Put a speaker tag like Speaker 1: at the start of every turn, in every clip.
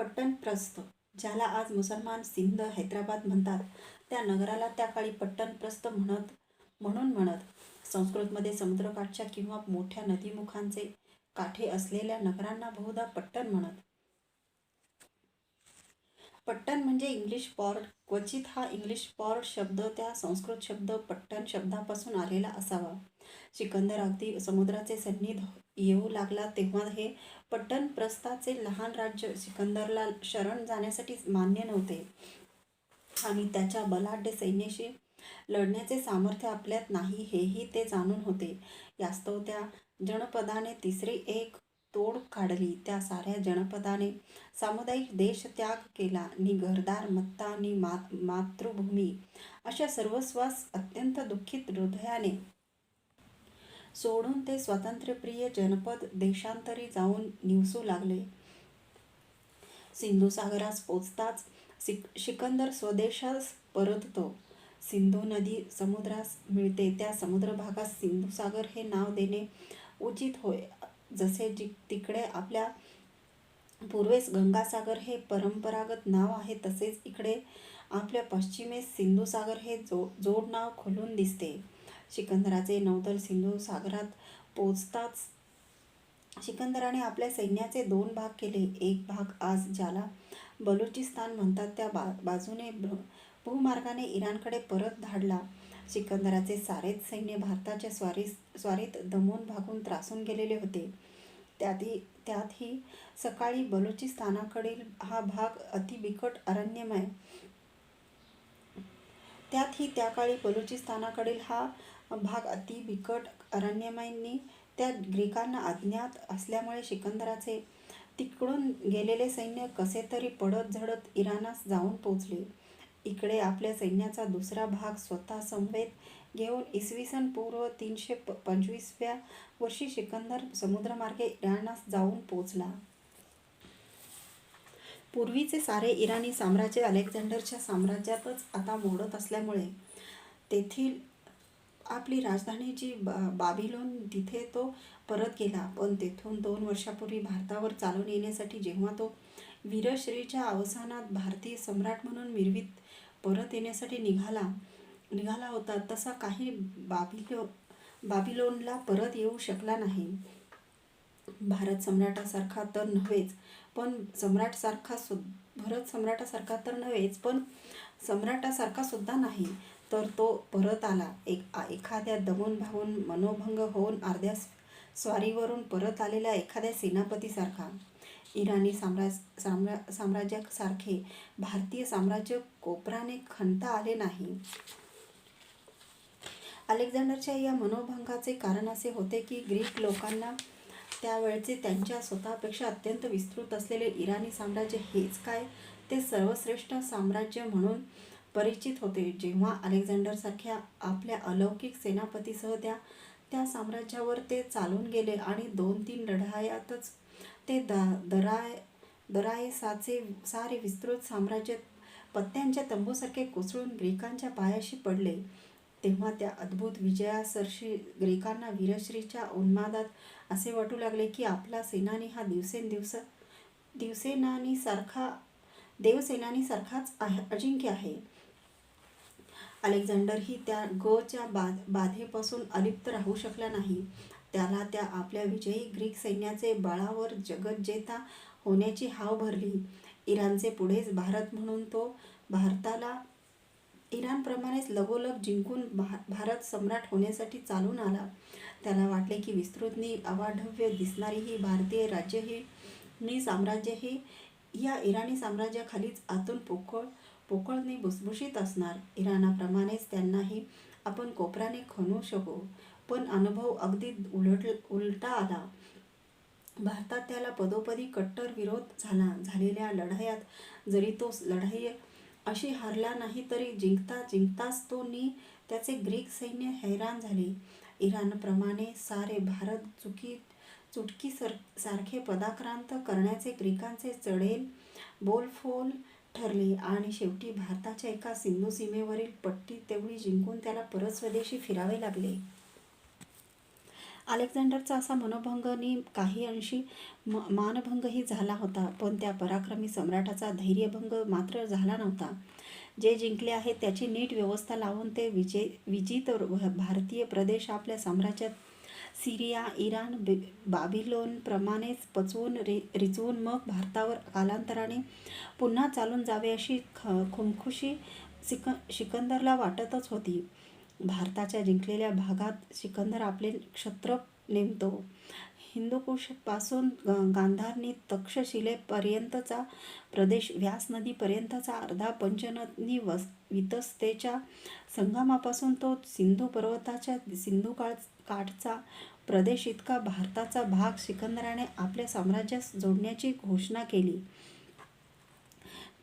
Speaker 1: पट्टणप्रस्थ, ज्याला आज मुसलमान सिंध हैदराबाद म्हणतात, त्या नगराला त्या काळी पट्टणप्रस्थ म्हणून म्हणत. संस्कृतमध्ये समुद्रकाठच्या किंवा मोठ्या नदीमुखांचे काठे असलेल्या नगरांना बहुधा पट्टण म्हणत. पट्टण म्हणजे इंग्लिश पोर्ट. क्वचित हा इंग्लिश पोर्ट शब्द त्या संस्कृत शब्द पट्टण शब्दापासून आलेला असावा. सिकंदर अगदी समुद्राचे सन्निध येऊ लागला तेव्हा हे पट्टणप्रस्थाचे लहान राज्य सिकंदरला शरण जाण्यासाठी मान्य नव्हते आणि त्याच्या बलाढ्य सैन्याशी लढण्याचे सामर्थ्य आपल्यात नाही हेही ते जाणून होते. यास्तव त्या जनपदाने तिसरी एक तोड काढली. त्या साऱ्या जनपदाने सामुदायिक देशत्याग केला नि घरदार मत्ता नि मातृभूमी अशा सर्वस्वास अत्यंत दुःखित हृदयाने सोडून ते स्वातंत्र्यप्रिय जनपद देशांतरी जाऊन निवसू लागले. सिंधू सागरास पोचताच सिकंदर स्वदेशास परततो. सिंधू नदी समुद्रास मिळते त्या समुद्र भागास सिंधू सागर हे नाव देणे उचित होय. जसे तिकडे आपल्या पूर्वेस गंगासागर हे परंपरागत नाव आहे, तसेच इकडे आपल्या पश्चिमेस सिंधू सागर हे जोड नाव खुलून दिसते. सिकंदराचे नौदल सिंधू सागरात पोचताच सिकंदराने आपल्या सैन्याचे 2 भाग केले. एक भाग आज ज्याला बलुचिस्तान म्हणतात त्या बाजूने भूमार्गाने इराणकडे परत धाडला. सिकंदराचे सारेच सैन्य भारताच्या स्वारीत दमून भागून त्रासून गेलेले होते. त्यातही सकाळी बलुचिस्तानाकडील हा भाग अतिबिकट अरण्यमय त्याकाळी बलुचिस्तानाकडील हा भाग अतिबिकट अरण्यमयांनी त्या ग्रीकांना अज्ञात असल्यामुळे सिकंदराचे तिकडून गेलेले सैन्य कसे तरी पडत झडत इराणास जाऊन पोचले. इकडे आपल्या सैन्याचा दुसरा भाग स्वतः समवेत घेऊन इसवी सन पूर्व 325व्या वर्षी सिकंदर समुद्रमार्गे इराणास जाऊन पोचला. पूर्वीचे सारे इराणी साम्राज्य अलेक्झांडरच्या साम्राज्यातच आता मोडत असल्यामुळे तेथील आपली राजधानी जी बाबिलोन तिथे तो परत गेला. पण तेथून 2 वर्षापूर्वी भारतावर चालून येण्यासाठी जेव्हा तो वीरश्रीच्या अवसानात भारतीय सम्राट म्हणून मिरवीत परत येण्यासाठी निघाला होता, तसा काही बाबिलोनला परत येऊ शकला नाही. भरत सम्राटासारखा तर नव्हेच पण सम्राटासारखा सुद्धा नाही, तर तो परत आला एखाद्या दमून भावून मनोभंग होऊन अर्ध्या स्वारीवरून परत आलेल्या एखाद्या सेनापतीसारखा. इराणी साम्राज्यासारखे भारतीय साम्राज्य कोपराने खणता आले नाही. अलेक्झांडरच्या या मनोभंगाचे कारण असे होते की ग्रीक लोकांना त्यावेळचे त्यांच्या स्वतःपेक्षा अत्यंत विस्तृत असलेले इराणी साम्राज्य हेच काय ते सर्वश्रेष्ठ साम्राज्य म्हणून परिचित होते. जेव्हा अलेक्झांडरसारख्या आपल्या अलौकिक सेनापतीसह त्या साम्राज्यावर ते चालून गेले आणि 2-3 लढायातच ते दरायसाचे सारे विस्तृत साम्राज्य पत्त्यांच्या तंबूसारखे कोसळून ग्रीकांच्या पायाशी पडले, तेव्हा त्या अद्भुत विजयासरशी ग्रीकांना वीरश्रीच्या उन्मादात असे वाटू लागले की आपला सेनानी हा देवसेनानीसारखाच अजिंक्य आहे. अलेक्झांडरही त्या च्या बाधेपासून अलिप्त राहू शकला नाही. त्याला त्या आपल्या विजयी ग्रीक सैन्याचे बळावर जगज्जेता होण्याची हाव भरली. इराणचे पुढेच भारत म्हणून तो भारताला इराणप्रमाणेच लगोलग जिंकून भारत सम्राट होण्यासाठी चालून आला. त्याला वाटले की विस्तृत नि अवाढव्य दिसणारी ही भारतीय राज्ये नि साम्राज्ये या इराणी साम्राज्याखालीच आतून पोकळ नि भुसभुशीत असणार. इराणाप्रमाणेच त्यांनाही आपण कोपराने खणू शकू. पण अनुभव अगदी उलटा आला. भारतात त्याला पदोपदी कट्टर विरोध झालेल्या लढायात जरी तो लढाई अशी हारला नाही, तरी जिंकताच तो नि त्याचे ग्रीक सैन्य हैराण झाले. इराणप्रमाणे सारे भारत चुटकीसारखे पदाक्रांत करण्याचे ग्रीकांचे चढेल बोलफोल ठरले आणि शेवटी भारताच्या एका सिंधू सीमेवरील पट्टी तेवढी जिंकून त्याला परत स्वदेशी फिरावे लागले. अलेक्झांडरचा असा मनोभंगनी काही अंशी मानभंगही झाला होता, पण त्या पराक्रमी सम्राटाचा धैर्यभंग मात्र झाला नव्हता. जे जिंकले आहे त्याची नीट व्यवस्था लावून ते विजित भारतीय प्रदेश आपल्या साम्राज्यात सिरिया, इराण, बाबिलोन प्रमाणेच पचवून रिचवून मग भारतावर कालांतराने पुन्हा चालून जावे अशी खुमखुशी सिकंदरला वाटतच होती. भारताच्या जिंकलेल्या भागात सिकंदर आपले क्षत्रप नेमतो. हिंदुकुशपासून गांधारनी तक्षशिलेपर्यंतचा प्रदेश, व्यास नदीपर्यंतचा अर्धा पंचनदी वितस्तेच्या संगमापासून तो सिंधू पर्वताच्या सिंधू काठचा प्रदेश इतका भारताचा भाग सिकंदराने आपल्या साम्राज्यास जोडण्याची घोषणा केली.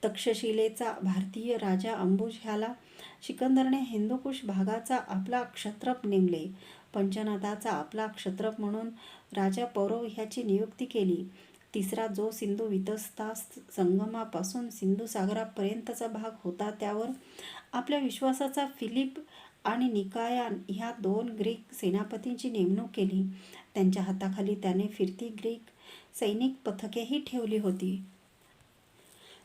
Speaker 1: तक्षशिलेचा भारतीय राजा अंबुज ह्याला सिकंदरने हिंदुकुश भागाचा आपला क्षत्रप नेमले. पंचनदाचा आपला क्षत्रप म्हणून राजा पौरव ह्याची नियुक्ती केली. तिसरा, जो सिंधू वितस्ता संगमापासून सिंधू सागरापर्यंतचा भाग होता, त्यावर आपल्या विश्वासाचा फिलिप आणि निकायान ह्या 2 ग्रीक सेनापतींची नेमणूक केली. त्यांच्या हाताखाली त्याने फिरती ग्रीक सैनिक पथकेही ठेवली होती.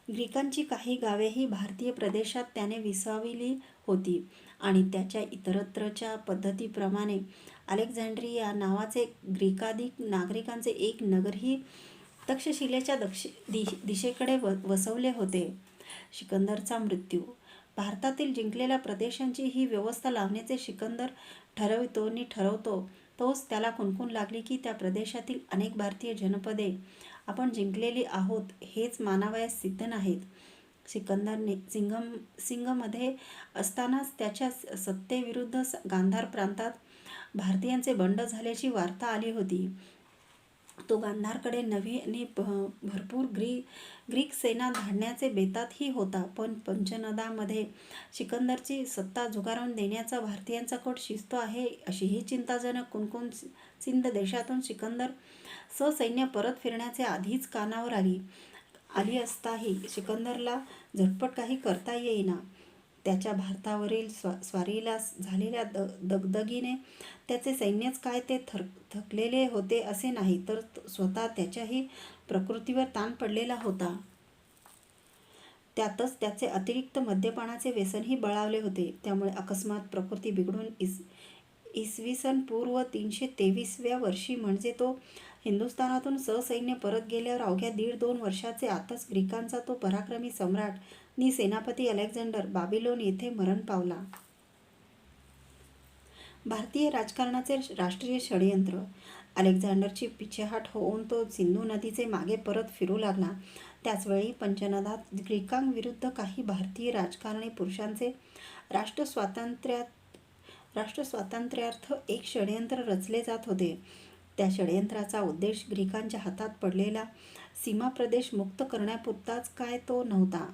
Speaker 1: ग्रीकांची काही गावेही भारतीय प्रदेशात त्याने विसाविली होती आणि त्याच्या इतरत्रच्या पद्धतीप्रमाणे अलेक्झांड्रिया नावाचे ग्रीकाधिक नागरिकांचे एक नगरही तक्षशिलेच्या दिशेकडे वसवले होते. सिकंदरचा मृत्यू. भारतातील जिंकलेल्या प्रदेशांची ही व्यवस्था लावण्याचे सिकंदर ठरवतो तोच त्याला खुणखुण लागली की त्या प्रदेशातील अनेक भारतीय जनपदे आपण जिंकलेली आहोत हेच मानावयास सिद्ध नाहीत. सिकंदर सिंगमध्ये असतानाच त्याच्या सत्तेविरुद्ध गांधार प्रांतात भारतीयांचे बंड झाल्याची वार्ता आली होती. तो गांधारकडे नवीन भरपूर ग्रीक सेना धाडण्याचे बेतातही होता, पण पंचनदामध्ये सिकंदरची सत्ता झुगारून देण्याचा भारतीयांचा कट शिजतो आहे अशीही चिंताजनक कुणकुण सिंध देशातून सिकंदर ससैन्य परत फिरण्याचे आधीच कानावर आली असताही सिकंदरला झटपट काही करता येईना. त्याच्या भारतावरील स्वारीला झालेल्या दगदगीने त्याचे सैन्यच काय ते थकलेले होते असे नाही, तर स्वतः त्याच्याही प्रकृतीवर ताण पडलेला होता. त्यातच त्याचे अतिरिक्त मद्यपानाचे व्यसनही बळावले होते. त्यामुळे अकस्मात प्रकृती बिघडून इसवी सन पूर्व 323व्या वर्षी, म्हणजे तो हिंदुस्थानातून ससैन्य परत गेल्यावर अवघ्या 1.5-2 वर्षाचे आतच ग्रीकांचा तो पराक्रमी सम्राट नि सेनापती अलेक्झांडर बाबिलोन येथे मरण पावला. भारतीय राजकारणाचे राष्ट्रीय षडयंत्र. अलेक्झांडरची पिछेहाट होऊन तो सिंधू नदीचे मागे परत फिरू लागला. त्याचवेळी पंचनदात ग्रीकांविरुद्ध काही भारतीय राजकारणी पुरुषांचे राष्ट्रस्वातंत्र्यार्थ एक षडयंत्र रचले जात होते. त्या षडयंत्राचा उद्देश ग्रीकांच्या हातात पडलेला सीमाप्रदेश मुक्त करण्यापुरताच काय तो नव्हता,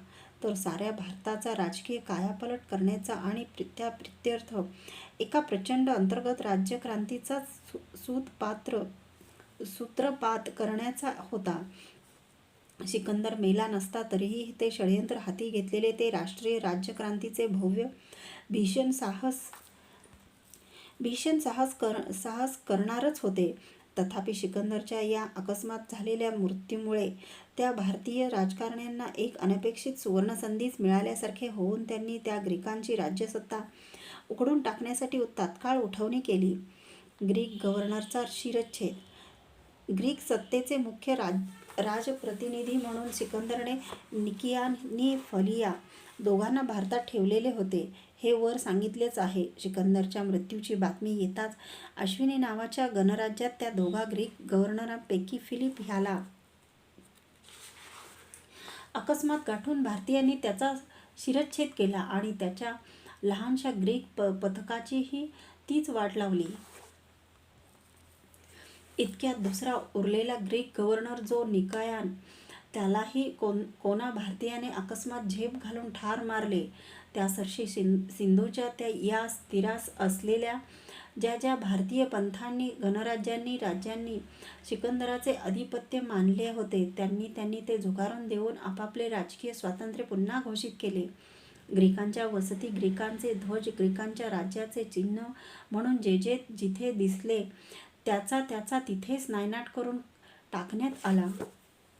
Speaker 1: तर साऱ्या भारताचा राजकीय कायापालट करण्याचा आणि त्या प्रित्यर्थ एका प्रचंड अंतर्गत राज्यक्रांतीचा सूत्रपात करण्याचा होता. सिकंदर मेला नसता तरीही ते षडयंत्र हाती घेतलेले ते राष्ट्रीय राज्यक्रांतीचे भव्य भीषण साहस करणारच होते. तथापि सिकंदरच्या या अकस्मात झालेल्या मृत्यूमुळे त्या भारतीय राजकारण्यांना एक अनपेक्षित सुवर्णसंधीच मिळाल्यासारखे होऊन त्यांनी त्या ग्रीकांची राज्यसत्ता उखडून टाकण्यासाठी तात्काळ उठवणी केली. ग्रीक गव्हर्नरचा शिरच्छेद. ग्रीक सत्तेचे मुख्य राजप्रतिनिधी म्हणून सिकंदरने निकिया नि फलिया दोघांना भारतात ठेवलेले होते हे वर सांगितलेच आहे. सिकंदरच्या मृत्यूची बातमी येताच अश्विनी नावाच्या गणराज्यात त्या दोघा ग्रीक गव्हर्नरांपैकी फिलिप ह्याला अकस्मात गाठून भारतीयांनी त्याचा शिरच्छेद केला आणि त्याच्या लहानशा ग्रीक पथकाचीही तीच वाट लावली. इतक्यात दुसरा उरलेला ग्रीक गव्हर्नर जो निकायान, त्यालाही कोणा भारतीयाने अकस्मात झेप घालून ठार मारले. त्यासर्षी सिंधूच्या त्या या स्थिरास असलेल्या ज्या भारतीय पंथांनी, गणराज्यांनी, राज्यांनी सिकंदराचे आधिपत्य मानले होते, त्यांनी ते झुगारून देऊन आपापले राजकीय स्वातंत्र्य पुन्हा घोषित केले. ग्रीकांच्या वसती, ग्रीकांचे ध्वज, ग्रीकांच्या राज्याचे चिन्ह म्हणून जे जिथे दिसले त्याचा तिथेच नायनाट करून टाकण्यात आला.